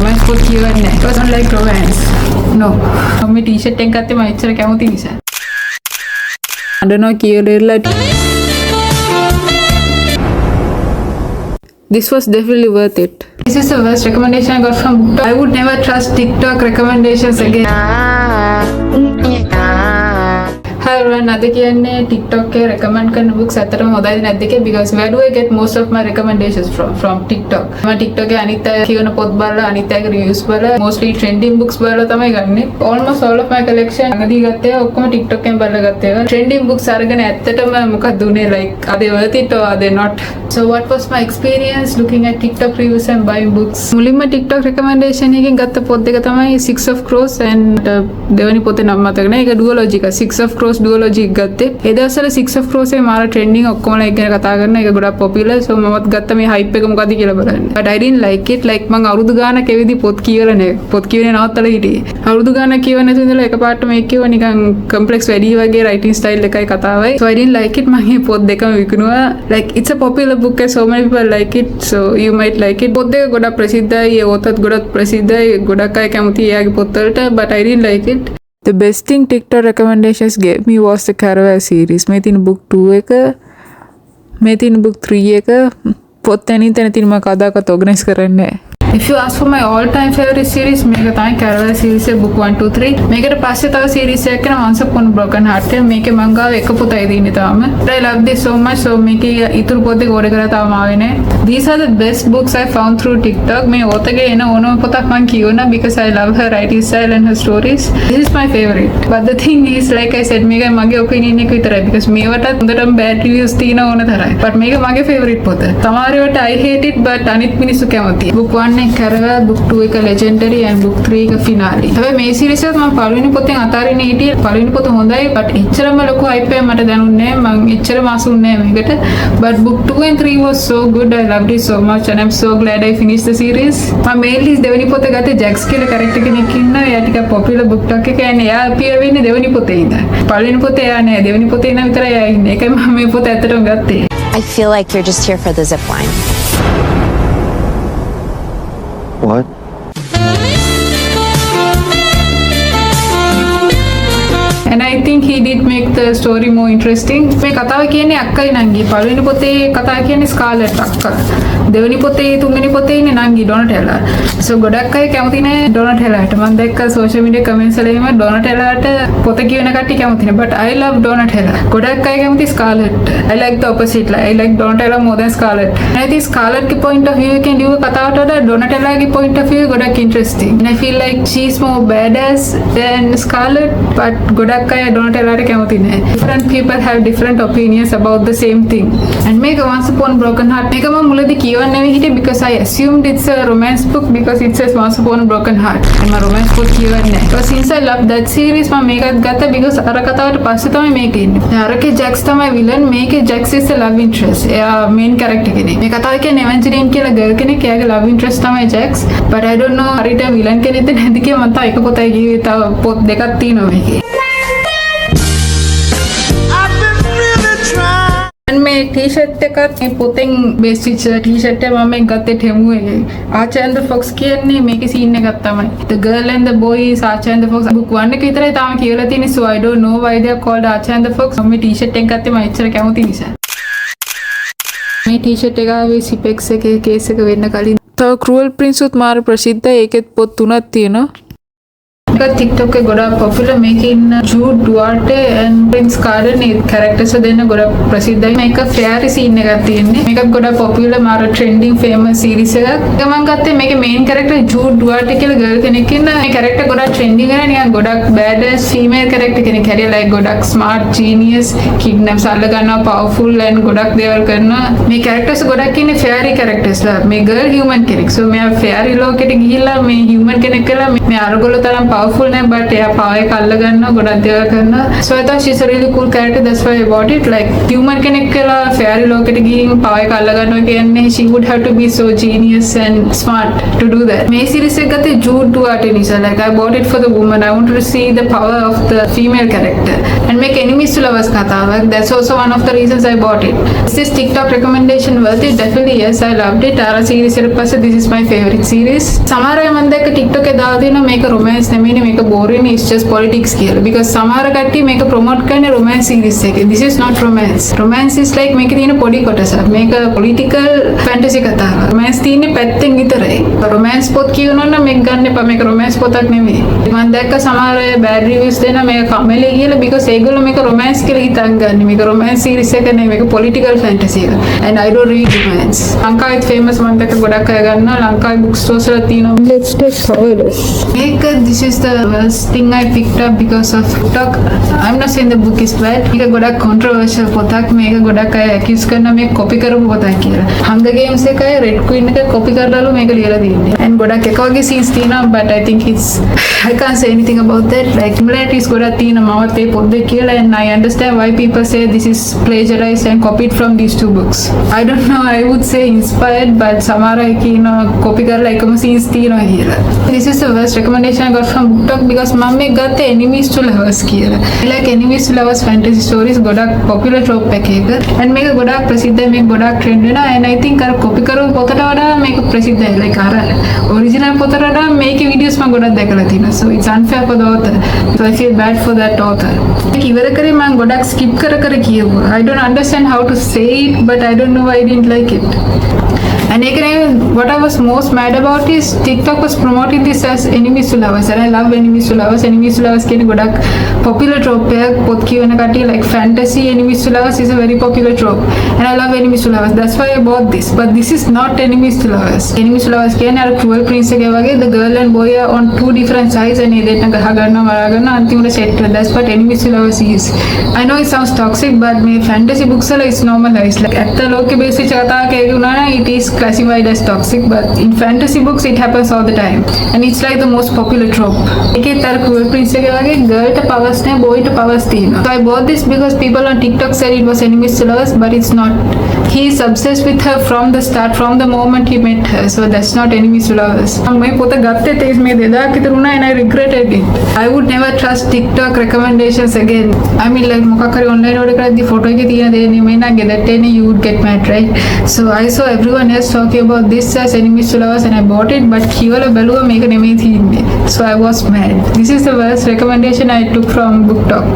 romance පොත් කියවන්නේ නැහැ. Because I don't like romance. No. මම ටී-ෂර්ට් එකක් ගත්තේ මම එච්චර කැමති නිසා. අඬනවා කියලා This was definitely worth it. This is the worst recommendation I got from TikTok. I would never trust TikTok recommendations again. Hi everyone, අද කියන්නේ TikTok එකේ recommend කරන books අතරම හොඳයිද නැද්ද කියලා because where do I get most of my recommendations from TikTok. මම TikTok එකේ අනිත් අය කියවන පොත් බලලා අනිත් අයගේ reviews බලලා mostly trending books බලලා තමයි ගන්නෙ. Almost all of my collection අගදී ගත්තේ ඔක්කොම TikTok එකෙන් බලලා ගත්තේ. Trending books අරගෙන ඇත්තටම මොකක්ද උනේ like are they worth it or are they not? So what was my experience looking at TikTok reviews and buying books? මුලින්ම TikTok recommendation එකෙන් ගත්ත පොත් දෙක තමයි Six of Crows and දෙවනි පොතේ නම මතක නැහැ. ඒක duology එක. Six of Crows duology එක ගත්තේ. ඒ දවස්වල Six of Crows එකේ මාර trending ඔක්කොමලා ඒක ගැන කතා කරන එක ගොඩක් popular. So මමත් ගත්ත මේ hype එක මොකද්ද කියලා බලන්න. But I didn't like it. Like මම අවුරුදු ගානක් එවිදි පොත් කියවලා නැහැ. පොත් කියවන්නේ නවත්තලා හිටියේ. අවුරුදු ගානක් කියවන්නේ නැතුව ඉඳලා එකපාරට මේක කියව නිකන් complex වැඩි වගේ writing style එකයි කතාවයි. So I didn't like it. මම මේ පොත් දෙකම විකුණුවා. Like it's a popular book and so many people like it. So you might like it. පොත් දෙක ගොඩක් ප්‍රසිද්ධයි. ඒ authorත් ගොඩක් ප්‍රසිද්ධයි. ගොඩක් අය කැමති එයාගේ පොත් වලට. But I didn't like it. The best thing TikTok recommendations gave me was the Caraval series. මේ තියෙන book 2 එක, මේ තියෙන book 3 එක පොත් තැනින් තැන තියෙන මම කදාකත් organize කරන්නේ. If you ask for my all-time favorite series, මේක තමයි Caraval series එක book 1 2 3. මේකට පස්සේ තව series එකක් කරන Once Upon a Broken Heart එක. මේකේ මං ගාව එක පොතයි තියෙන්නේ තාම. I love this so much. So මේකේ ඊතුරු පොත් දෙක ඕඩර් කරලා තාම ආවේ නැහැ. These are the best books I found through TikTok. මේ authorගේ එන ඕනම පොතක් මං කියවනවා because I love her writing style and her stories. This is my favorite. But the thing is, like I said, මේක මගේ opinion එක විතරයි because මේවට හොඳටම bad reviews තියෙන ඕන තරයි. But මේක මගේ favorite පොත. තමාරේවට I hate it but අනිත් මිනිස්සු කැමතියි. Book 1 Caraval, book 2 එක legendary and book 3 එක finale. හැබැයි මේ series එක මම පළවෙනි පොතෙන් අතාරින්න හිටියේ. පළවෙනි පොත හොඳයි but එච්චරම ලොකු hype එකක් මට දැනුන්නේ නැහැ. මම එච්චරම ආසුන්නේ නැහැ මේකට. But book 2 and 3 was so good. I loved it so much and I'm so glad I finished the series. මම mainly දෙවෙනි පොත ගත්තේ Jax කියලා character කෙනෙක් ඉන්නවා. එයා ටිකක් popular book talk එක කියන්නේ එයා appear වෙන්නේ දෙවෙනි පොතේ ඉඳන්. පළවෙනි පොතේ එයා නෑ. දෙවෙනි පොතේ ඉඳන් විතරයි එයා ඉන්නේ. ඒකයි මම මේ පොත ඇත්තටම ගත්තේ. I feel like you're just here for the zip line. What? And I think he did make the story more interesting. මේ කතාව කියන්නේ අක්කයි නංගි. පළවෙනි පොතේ කතාව කියන්නේ ස්කාලට් අක්කා. දෙවෙනි පොතේ තුන්වෙනි පොතේ ඉන්නේ නංගි ඩොනටෙලා. So ගොඩක් අය කැමති නැහැ ඩොනටෙලාට. මම දැක්ක social media comments වල එහෙම ඩොනටෙලාට පොත කියවන කට්ටිය කැමති නැහැ. But I love ඩොනටෙලා. ගොඩක් අය කැමති Scarlett. I like the opposite. I like ඩොනටෙලා more than Scarlett. And I think ස්කාලට්ගේ point of view එකෙන් ලියුව කතාවට වඩා ඩොනටෙලාගේ point of view ගොඩක් interesting. And I feel like she's more badass than Scarlett. But ගොඩක් අය ඩොනටෙලාට කැමති නැහැ. Different people have different opinions about the same thing. And මේක Once Upon a Broken Heart. මේක මම මුලදී කියවන්නේ නෙවෙයි හිටියේ because I assumed it's a romance book because it says Once Upon a Broken Heart. මම romance book කියවන්නේ නැහැ. But since I love that series මම මේකත් ගත්තා because අර කතාවට පස්සේ තමයි මේක ඉන්නේ. අරකේ Jax තමයි villain. මේකේ Jax is a love interest. එයා main character කෙනෙක්. මේ කතාව කියන්නේ Evangeline කියලා girl කෙනෙක්. එයාගේ love interest තමයි Jax. But I don't know හරියට villain කෙනෙක්ද නැද්ද කියලා මම තාම එක පොතයි කිව්වේ. තව පොත් දෙකක් තියෙනවා මේකේ. මේ ටී-ෂර්ට් එකත් මේ පොතෙන් බේස් වෙච්ච ටී-ෂර්ට් එක මම ගත්තේ ටෙමු එකේ. Archer and the Fox කියන්නේ මේකේ සීන් එකක් තමයි. The Girl and the Boy is Archer and the Fox book 1 එක විතරයි තාම කියලා තියෙන්නේ. So I don't know why they are called Archer and the Fox. මම මේ ටී-ෂර්ට් එක ගත්තේ මම එච්චර කැමති නිසා. මේ ටී-ෂර්ට් එක ආවේ Sipex එකේ කේස් එක වෙන්න කලින්. තව Cruel Prince උත් මාර ප්‍රසිද්ධයි. ඒකෙත් පොත් තුනක් තියෙනවා. TikTok එක ගොඩක් popular. මේකේ ඉන්න Jude Duarte and Prince Carden A characters දෙන්න ගොඩක් ප්‍රසිද්ධයි. මේක fairy scene එකක් තියෙන්නේ. මේකත් ගොඩක් popular මාර trending famous series එකක්. ඒක මම ගත්තේ මේකේ main character Jude Duarte කියලා girl කෙනෙක් ඉන්න. මේ character ගොඩක් trending වෙන නිකන් ගොඩක් badass female character කෙනෙක්. හැරිය like ගොඩක් smart genius kidnaps අල්ල ගන්නවා powerful and ගොඩක් දේවල් කරනවා. මේ characters ගොඩක් ඉන්නේ fairy characters ලා. මේ girl human කෙනෙක්. So මෙයා fairy ලෝකෙට ගිහිල්ලා මේ human කෙනෙක් කියලා මේ අරගොල්ලෝ තරම් powerful නැහැ but එයා power එක අල්ල ගන්නවා ගොඩක් දේවල් කරනවා. So I thought she's a really cool character. That's why I bought it. Like human කෙනෙක් කියලා fairy ලෝකෙට ගිහින් power එක අල්ල ගන්නවා කියන්නේ she would have to be so genius and smart to do that. මේ series එක ගත්තේ Jude Duarte නිසා. Like I bought it for the woman. I wanted to see the power of the female character. And make enemies to lovers කතාවක්. That's also one of the reasons I bought it. Is this TikTok recommendation worth it? Definitely yes. I loved it. Tara series එකට පස්සේ this is my favorite series. සමහර අය මම දැක්ක TikTok එකේ දාලා තියෙනවා මේක romance නෙමෙයි මේක boring is just politics කියලා. because සමහර කට්ටිය මේක promote කරන්නේ romance series එකේ. this is not romance. romance is like මේකේ තියෙන පොඩි කොටසක්. මේක political fantasy කතාවක්. romance තියෙන්නේ පැත්තෙන් විතරයි. romance පොත් කියනවා නම් මේක ගන්න එපා. මේක romance පොතක් නෙමෙයි. මම දැක්ක සමහර අය bad reviews දෙනවා මේක කමෙලි කියලා because ඒගොල්ලෝ මේක romance කියලා හිතන් ගන්න. මේක romance series එක නෙමෙයි. මේක political fantasy එක. and I don't read romance. ලංකාවේ famous මම දැක්ක ගොඩක් අය ගන්නවා. ලංකාවේ book stores වල තියෙනවා. let's take spoilers. මේක this is the worst thing I picked up because of TikTok. I'm not saying the book is bad. මේක ගොඩක් controversial පොතක්. මේක ගොඩක් අය accuse කරනවා මේක copy කරපු පොතක් කියලා. Hunger Games එකයි Red Queen එක copy කරලාලු මේක ලියලා තියෙන්නේ. and ගොඩක් එක වගේ scenes තියෙනවා but I think it's I can't say anything about that. like similarities ගොඩක් තියෙනවා මමත් ඒ පොත් දෙක කියලා and I understand why people say this is plagiarized and copied from these two books. I don't know, I would say inspired but සමහර අය කියනවා copy කරලා එකම scenes තියෙනවා කියලා. This is the worst recommendation I got from BookTok because මම මේක ගත්තේ enemies to lovers කියලා. like enemies to lovers fantasy stories ගොඩක් popular trope එකක and මේක ගොඩක් ප්‍රසිද්ධයි මේක ගොඩක් trend වෙනවා and I think අර copy කරපු පොතට වඩා මේක ප්‍රසිද්ධයි. like අර original පොතට වඩා මේකේ videos මම ගොඩක් දැකලා තියෙනවා. so it's unfair for the author. so I feel bad for that author. මේක ඉවර කරේ මම ගොඩක් skip කර කියෙව්වා. I don't understand how to say it but I don't know why I didn't like it. And again, what I was most mad about is TikTok was promoting this as enemies to lovers and I love enemies to lovers. enemies to lovers කියන ගොඩක් popular trope එකක්. පොත් කියවන කට්ටිය like fantasy enemies to lovers is a very popular trope and I love enemies to lovers. that's why I bought this. but this is not enemies to lovers. enemies to lovers කියන්නේ අර cruel prince එකේ වගේ the girl and boy are on two different sides and they ගහ ගන්නවා මරා ගන්නවා අන්තිමට set වෙනවා. that's what enemies to lovers is. I know it sounds toxic but මේ fantasy books වල is normalized. like ඇත්ත ලෝකෙ බේස් වෙච්ච කතාවක් ඒක උනා නම් it is classified as toxic but in fantasy books it happens all the time and it's like the most popular trope. එකේ තර cruel prince එකේ වගේ girl ට powers නැහැ boy ට powers තියෙනවා. so I bought this because people on TikTok said it was enemies to lovers but it's not. he is obsessed with her from the start, from the moment he met her. so that's not enemies to lovers. මේ පොත ගත්තේ තේස් මේ 2000 විතර උනා and I regretted it. I would never trust TikTok recommendations again. I mean like මොකක් හරි online order කරද්දී photo එකේ තියෙන දේ නෙමෙයි නම් ගෙදරට එන්නේ you would get mad right. so I saw everyone else talking about this as enemies to lovers and I bought it but කියවල බැලුවා මේක නෙමෙයි තියෙන්නේ. so I was mad. this is the worst recommendation I took from BookTok.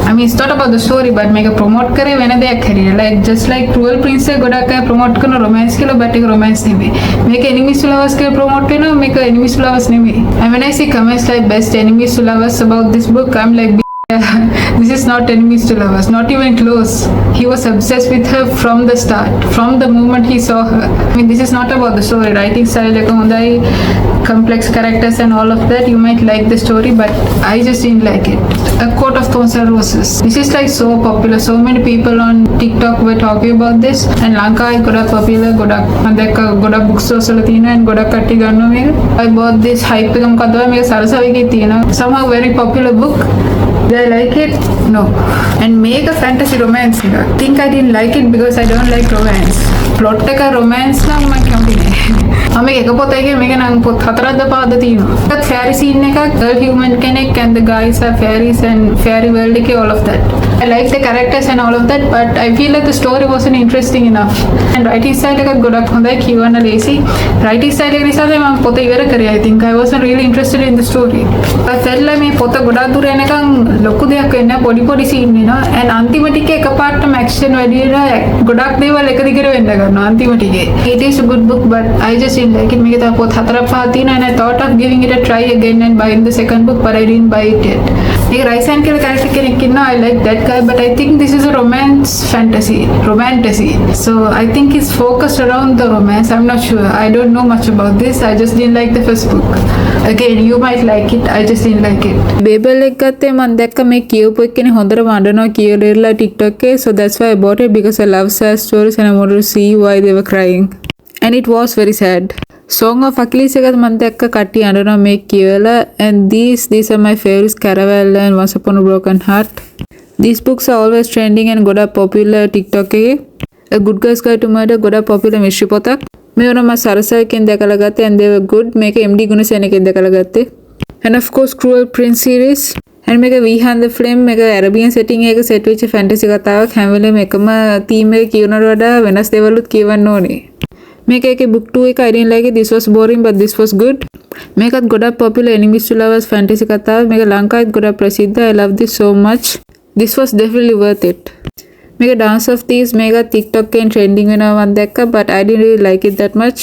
I mean it's not about the story but මේක promote කරේ වෙන දෙයක් හැටියට. like just like cruel prince එක ගොඩක් අය promote කරන romance කියලා but ඒක romance නෙමෙයි. මේක enemies to lovers කියලා promote වෙනවා මේක enemies to lovers නෙමෙයි. and when I see comments like best enemies to lovers about this book I'm like this is not enemies to lovers, not even close. He was obsessed with her from the start, from the moment he saw her. I mean this is not about the story. writing style එක හොඳයි, complex characters and all of that. you might like the story but I just didn't like it. A Court of Thorns and Roses. this is like so popular. so many people on TikTok were talking about this and ලංකාවේ ගොඩක් popular. ගොඩක් මම දැක්ක ගොඩක් book stores වල තියෙනවා and ගොඩක් කට්ටිය ගන්නවා මේක. I bought this. hype එක මොකද්ද මේක සරසවිගේ තියෙනවා. somehow very popular book. Did I like it? No. And make a fantasy romance. I think I didn't like it because I don't like romance. plot එක romance නම් මම කැමති නෑ. මම එක පොතේ මේක නම් පොත් හතරක්ද පහක්ද තියෙනවා. ඒත් fairy scene එකක් girl human කෙනෙක් and the guys are fairies and fairy world එකේ all of that. I like the characters and all of that but I feel like the story wasn't interesting enough. and writing style එකත් ගොඩක් හොඳයි කියවන්න ලේසි. writing style එක නිසා තමයි මම පොත ඉවර කරේ. I think I wasn't really interested in the story. I felt like මේ පොත ගොඩක් දුර යනකම් ලොකු දෙයක් වෙන්නේ පොඩි පොඩි scene වෙනවා and අන්තිම ටිකේ එකපාරටම action වැඩි වෙනවා. ගොඩක් දේවල් එක දිගට වෙන්න ගන්නවා අන්තිම ටිකේ. It is a good book but I just didn't like it. මේක තව පොත් හතරක් පහක් තියෙනවා and I thought of giving it a try again and buying the second book but I didn't buy it yet. මේක rising කියලා character කෙනෙක් ඉන්නවා. I like that guy but I think this is a romance fantasy. so I think it's focused around the romance. I'm not sure. I don't know much about this. I just didn't like the first book. again you might like it. I just didn't like it. Babel එක ගත්තේ මම දැක්ක මේ කියවපු එක්කනේ හොඳට වඬනවා කියලා ඉරලා TikTok එකේ. so that's why I bought it because I love sad stories and I wanted to see why they were crying and it was very sad. Song of Achilles එකත් මම දැක්ක කට්ටිය අඬනවා මේ කියවලා and these are my favorites, Caraval and Once Upon a Broken Heart. these books are always trending and ගොඩක් popular TikTok එකේ. A Good Girl's Guide to Murder ගොඩක් popular mystery පොතක්. මේ වුණා මම සරසවිකෙන් දැකලා ගත්තේ and they were good. මේක MD ගුණසේනකෙන් දැකලා ගත්තේ. and of course Cruel Prince series and මේක We Hunt the Flame මේක Arabian setting එකක set වෙච්ච fantasy කතාවක්. හැම වෙලේම එකම theme එක කියනවට වඩා වෙනස් දේවලුත් කියවන්න ඕනේ. මේකේ book 2 එක I didn't like it. This was boring but this was good. මේකත් ගොඩක් popular enemies to lovers fantasy කතාවක්. මේක ලංකාවෙත් ගොඩක් ප්‍රසිද්ධයි. I love this so much. This was definitely worth it. මේක Dance of Thieves මේක TikTok එකෙන් trending වෙනවා මම දැක්කා but I didn't really like it that much.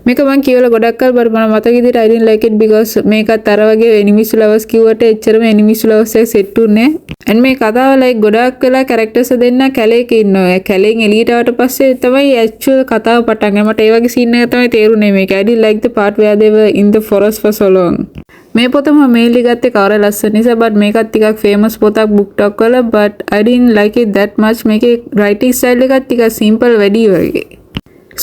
මේක මම කියවලා ගොඩක් කල් but මම මතක විදිහට I didn't like it because මේකත් අර වගේ enemies to lovers කිව්වට එච්චරම enemies to lovers එක set උන්නේ. and මේ කතාව like ගොඩක් වෙලා characters දෙන්න කැලේක ඉන්නවා. කැලෙන් එළියට ආවට පස්සේ තමයි actual කතාව පටන් ගන්නේ. මට ඒ වගේ scene එක තමයි තේරුනේ මේක. I didn't like the part where they were in the forest for so long. මේ පොත මම mainly ගත්තේ කවර ලස්සන නිසා but මේකත් ටිකක් famous පොතක් BookTok වල but I didn't like it that much. මේකේ writing style එකත් ටිකක් simple වැඩි වගේ.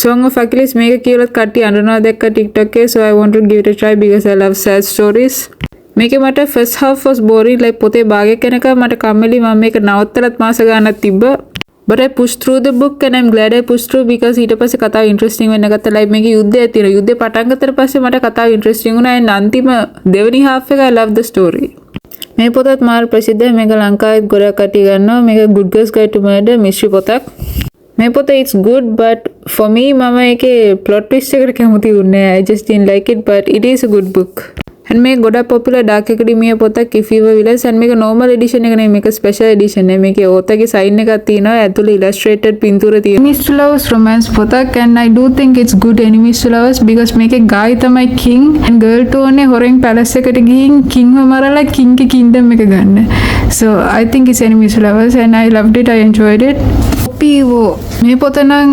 Song of Achilles මේක කියලත් කට්ටිය අඬනවා දැක්ක TikTok එකේ so I want to give it a try because I love sad stories. මේකේ මට first half was boring like පොතේ භාගයක් යනකම් මට කම්මැලි මම මේක නවත්තලත් මාස ගානක් තිබ්බා. But I pushed through the book and I'm glad I pushed through because ඊට පස්සේ කතාව interesting වෙන්න ගත්තා. like මේකේ යුද්ධයක් තියෙනවා. යුද්ධය පටන් ගත්තට පස්සේ මට කතාව interesting වුණා and අන්තිම දෙවෙනි half එක I love the story. මේ පොතත් මාර ප්‍රසිද්ධයි. මේක ලංකාවෙත් ගොඩක් කට්ටිය ගන්නවා. මේක Good Girls Guide to Murder mystery පොතක්. මේ පොත it's good but for me මම ඒකේ plot twist එකට කැමති වුණේ. I just didn't like it but it is a good book. and මේක ගොඩක් popular Dark Academia පොතක් if you were villains and මේක normal edition එක නෙමෙයි මේක special edition එක. මේකේ authorගේ sign එකක් තියෙනවා. ඇතුළේ illustrated පින්තූර තියෙනවා. Enemies to Lovers romance පොතක් and I do think it's good Enemies to Lovers because මේකේ guy තමයි king and girl තෝනේ හොරෙන් palace එකට ගිහින් king ව මරලා king ගේ kingdom එක ගන්න. so I think it's Enemies to Lovers and I loved it. I enjoyed it. PO මේ පොත නම්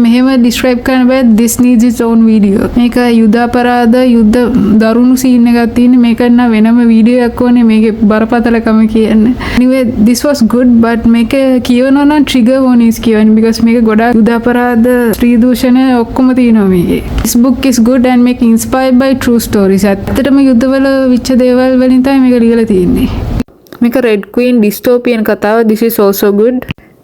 මෙහෙම describe කරන්න බෑ. this needs its own video. මේක යුද්ධ අපරාධ යුද්ධ දරුණු scene එකක් තියෙන. මේක නම් වෙනම වීඩියෝ එකක් ඕනේ මේකේ බරපතලකම කියන්න. anyway this was good but මේක කියවනවා නම් trigger warnings කියවන්න because මේක ගොඩාක් යුද්ධ අපරාධ ස්ත්‍රී දූෂණ ඔක්කොම තියෙනවා මේකේ. this book is good and මේක inspired by true stories. ඇත්තටම යුද්ධවල විච්ච දේවල් වලින් තමයි මේක ලියලා තියෙන්නේ. මේක Red Queen dystopian කතාව. this is also good.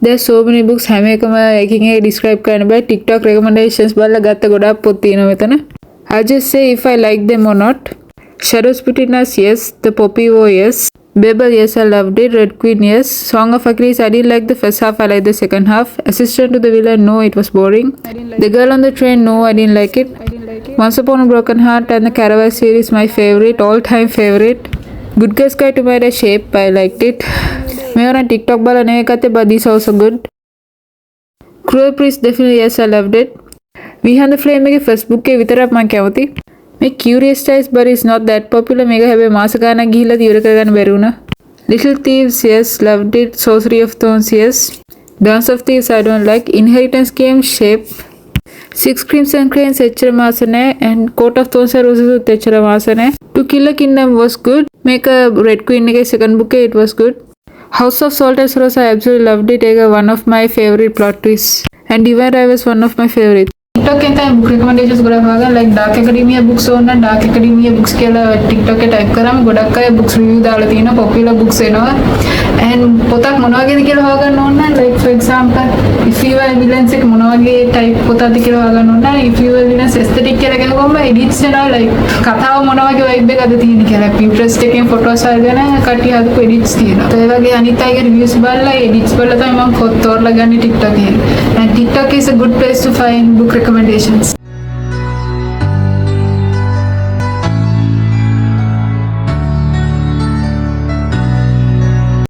There's so many books හැම එකම එකකින් එක describe කරන්න බෑ. TikTok recommendations බලලා ගත්ත ගොඩක් පොත් තියෙනවා මෙතන. I just say if I like them or not. Shadows Between Us, yes. The Poppy War, yes. Babel, yes, I loved it. Red Queen, yes. Song of Achilles, I didn't like the first half, I liked the second half. Assistant to the Villain, no, it was boring. The Girl on the Train, no, I didn't like it. Once Upon a Broken Heart and the Caraval series, my favorite, all-time favorite. Good Girls Guide to Murder, Shape, I liked it. මේවා නම් TikTok බලලා නෙවෙයි ගත්තේ but this also good. Cruel Priest definitely yes I loved it. Behind the Flame එකේ first book එක විතරක් මම කැමති. මේ Curious Styles but it's not that popular. මේක හැබැයි මාස ගානක් ගිහිල්ලා ඉවර කරගන්න බැරි වුණා. Little Thieves yes loved it. Sorcery of Thorns yes. Dance of Thieves I don't like. Inheritance Game Shape. Six Crimson Cranes එච්චර මාස නැහැ and Court of Thorns and Roses එච්චර මාස නැහැ. To Kill a Kingdom was good. මේක Red Queen එකේ second book එක it was good. House of Salt and Sorrows, I absolutely loved it. It was one of my favorite plot twists. And Divine Rai was one of my favorites. TikTok එකෙන් තමයි book recommendations ගොඩක් හොයාගන්න. like Dark Academia books ඕන නම් Dark Academia books කියලා TikTok එකේ type කරාම ගොඩක් අය books review දාලා තියෙනවා. popular books එනවා. and පොතක් මොන වගේද කියලා හොයාගන්න ඕන නම් like for example if you were villains එක මොන වගේ type පොතක්ද කියලා හොයාගන්න ඕන නම් if you were villains aesthetic කියලා ගහගොම edits එනවා like කතාව මොන වගේ vibe එකක්ද තියෙන්නේ කියලා. Pinterest එකෙන් photos අරගෙන කට්ටිය හදපු edits තියෙනවා. ඒ වගේ අනිත් අයගේ reviews බලලා edits බලලා තමයි මම පොත් තෝරලා ගන්නේ TikTok එකේ. and TikTok is a good place to find book recommendations.